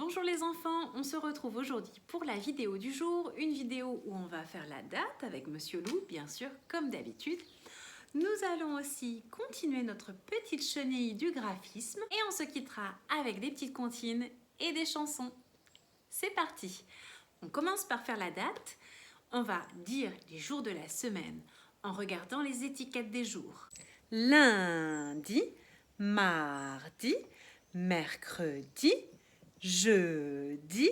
Bonjour les enfants, on se retrouve aujourd'hui pour la vidéo du jour, une vidéo où on va faire la date avec Monsieur Loup, bien sûr, comme d'habitude. Nous allons aussi continuer notre petite chenille du graphisme et on se quittera avec des petites comptines et des chansons. C'est parti! On commence par faire la date. On va dire les jours de la semaine en regardant les étiquettes des jours. Lundi, mardi, mercredi, jeudi,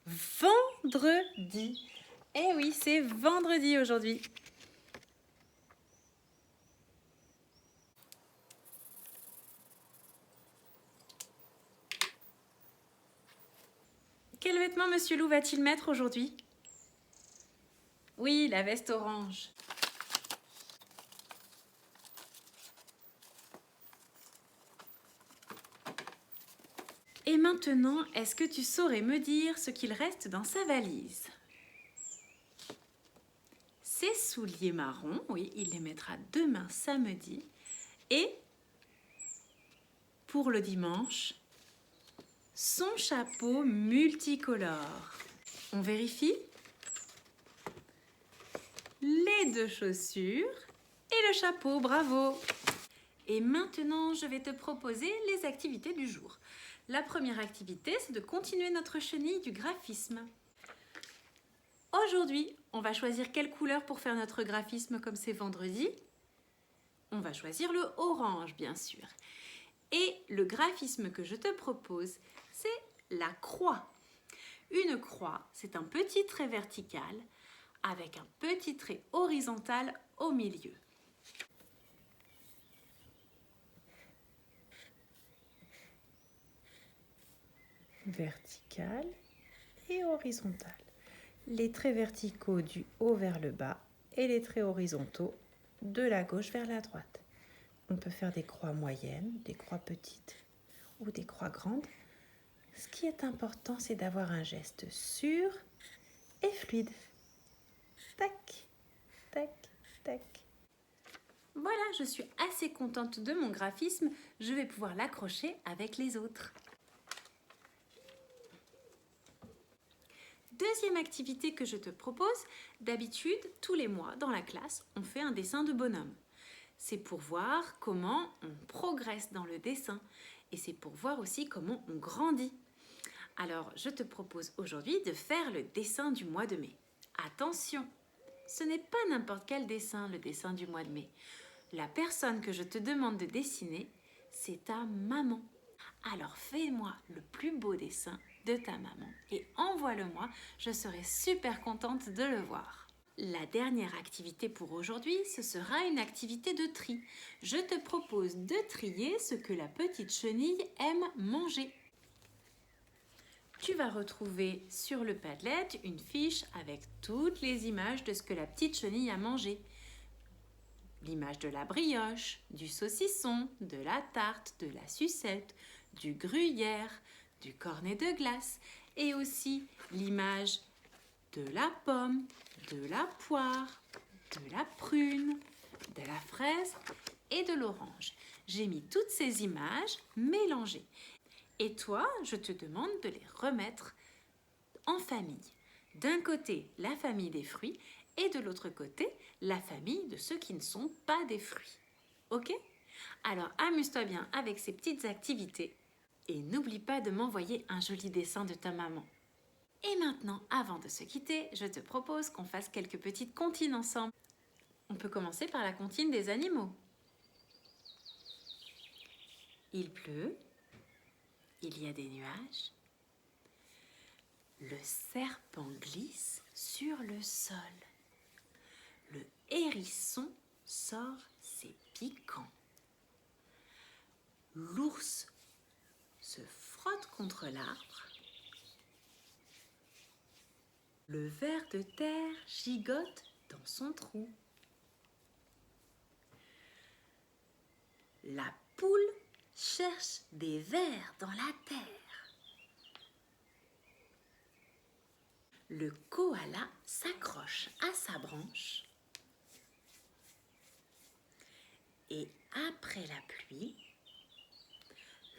vendredi. Eh oui, c'est vendredi aujourd'hui. Quel vêtement Monsieur Loup va-t-il mettre aujourd'hui? Oui, la veste orange. Et maintenant, est-ce que tu saurais me dire ce qu'il reste dans sa valise? Ses souliers marrons, oui, il les mettra demain samedi. Et pour le dimanche, son chapeau multicolore. On vérifie? Les deux chaussures et le chapeau, bravo! Et maintenant, je vais te proposer les activités du jour. La première activité, c'est de continuer notre chenille du graphisme. Aujourd'hui, on va choisir quelle couleur pour faire notre graphisme comme c'est vendredi. On va choisir le orange, bien sûr. Et le graphisme que je te propose, c'est la croix. Une croix, c'est un petit trait vertical avec un petit trait horizontal au milieu. Vertical et horizontal. Les traits verticaux du haut vers le bas et les traits horizontaux de la gauche vers la droite. On peut faire des croix moyennes, des croix petites ou des croix grandes. Ce qui est important, c'est d'avoir un geste sûr et fluide. Tac, tac, tac. Voilà, je suis assez contente de mon graphisme. Je vais pouvoir l'accrocher avec les autres. Deuxième activité que je te propose, d'habitude, tous les mois, dans la classe, on fait un dessin de bonhomme. C'est pour voir comment on progresse dans le dessin et c'est pour voir aussi comment on grandit. Alors, je te propose aujourd'hui de faire le dessin du mois de mai. Attention, ce n'est pas n'importe quel dessin, le dessin du mois de mai. La personne que je te demande de dessiner, c'est ta maman. Alors fais-moi le plus beau dessin de ta maman et envoie-le-moi, je serai super contente de le voir. La dernière activité pour aujourd'hui, ce sera une activité de tri. Je te propose de trier ce que la petite chenille aime manger. Tu vas retrouver sur le Padlet une fiche avec toutes les images de ce que la petite chenille a mangé. L'image de la brioche, du saucisson, de la tarte, de la sucette, du gruyère, du cornet de glace et aussi l'image de la pomme, de la poire, de la prune, de la fraise et de l'orange. J'ai mis toutes ces images mélangées. Et toi, je te demande de les remettre en famille. D'un côté, la famille des fruits et de l'autre côté, la famille de ceux qui ne sont pas des fruits. Ok? Alors amuse-toi bien avec ces petites activités et n'oublie pas de m'envoyer un joli dessin de ta maman. Et maintenant, avant de se quitter, je te propose qu'on fasse quelques petites comptines ensemble. On peut commencer par la comptine des animaux. Il pleut, il y a des nuages, le serpent glisse sur le sol, le hérisson sort ses piquants, l'ours se frotte contre l'arbre, le ver de terre gigote dans son trou, la poule cherche des vers dans la terre, le koala s'accroche à sa branche et après la pluie,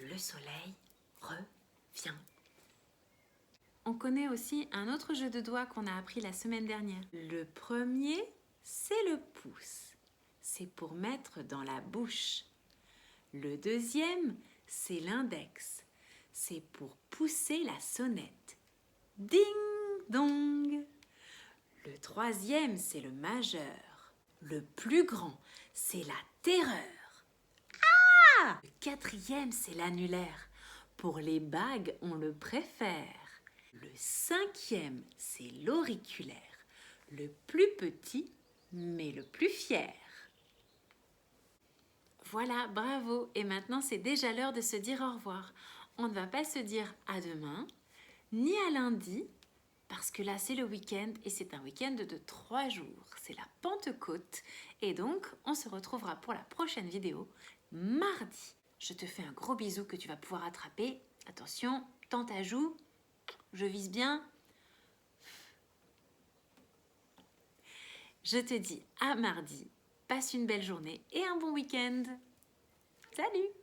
le soleil revient. on connaît aussi un autre jeu de doigts qu'on a appris la semaine dernière. Le premier, c'est le pouce. C'est pour mettre dans la bouche. Le deuxième, c'est l'index. C'est pour pousser la sonnette. Ding dong. Le troisième, c'est le majeur. Le plus grand, c'est la terreur. Ah! Le quatrième, c'est l'annulaire. Pour les bagues, on le préfère. Le cinquième, c'est l'auriculaire. Le plus petit, mais le plus fier. Voilà, bravo. Et maintenant, c'est déjà l'heure de se dire au revoir. On ne va pas se dire à demain, ni à lundi, parce que là, c'est le week-end et c'est un week-end de 3 jours. C'est la Pentecôte. Et donc, on se retrouvera pour la prochaine vidéo mardi. Je te fais un gros bisou que tu vas pouvoir attraper. Attention, tends ta joue. Je vise bien. Je te dis à mardi. Passe une belle journée et un bon week-end. Salut!